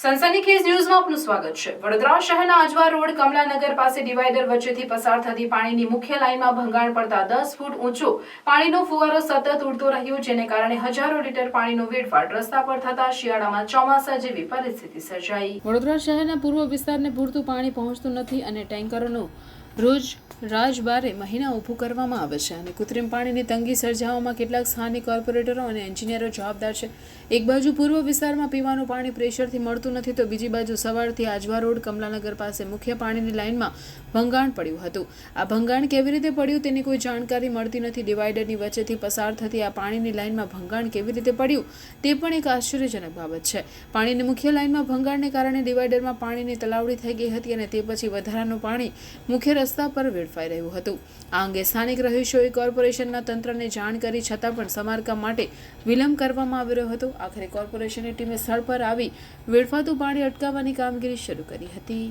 સનસનીખેજ ન્યૂઝમાં આપનું સ્વાગત છે। વડોદરા શહેરના આજવા રોડ કમલાનગર પાસે ડિવાઈડર વચ્ચેથી પસાર થતી પાણીની મુખ્ય લાઈનમાં ભંગાણ પડતા 10 ફૂટ ઊંચો પાણીનો ફુવારો સતત ઉડતો રહ્યો, જેને કારણે હજારો લીટર પાણીનો વેડફાટ રસ્તા પર થતા શિયાળામાં ચોમાસા જેવી પરિસ્થિતિ સર્જાઈ। વડોદરા શહેરના પૂર્વ વિસ્તારને પૂરતું પાણી પહોંચતું નથી અને ટેન્કરોનું રોજ રાજબારે મહિના ઊભું કરવામાં આવે છે અને કૃત્રિમ પાણીની તંગી સર્જાવામાં કેટલાક સ્થાનિક કોર્પોરેટરો અને એન્જિનિયરો જવાબદાર છે। એક બાજુ પૂર્વ વિસ્તારમાં પીવાનું પાણી પ્રેશરથી મળતું નથી તો બીજી બાજુ સવારથી આજવા રોડ કમલાનગર પાસે મુખ્ય પાણીની લાઇનમાં ભંગાણ પડ્યું હતું। આ ભંગાણ કેવી રીતે પડ્યું તેની કોઈ જાણકારી મળતી નથી। ડિવાઈડરની વચ્ચેથી પસાર થતી આ પાણીની લાઇનમાં ભંગાણ કેવી રીતે પડ્યું તે પણ એક આશ્ચર્યજનક બાબત છે। પાણીની મુખ્ય લાઇનમાં ભંગાણને કારણે ડિવાઈડરમાં પાણીની તલાવડી થઈ ગઈ હતી અને તે પછી વધારાનું પાણી મુખ્ય રસ્તા પર વેડફાઈ રહ્યું હતું। આ અંગે સ્થાનિક રહીશોએ કોર્પોરેશનના તંત્રને જાણ કરી છતાં પણ સમારકામ માટે વિલંબ કરવામાં આવી રહ્યો હતો। આખરે કોર્પોરેશનની ટીમે સ્થળ પર આવી વેડફાતું પાણી અટકાવવાની કામગીરી શરૂ કરી હતી।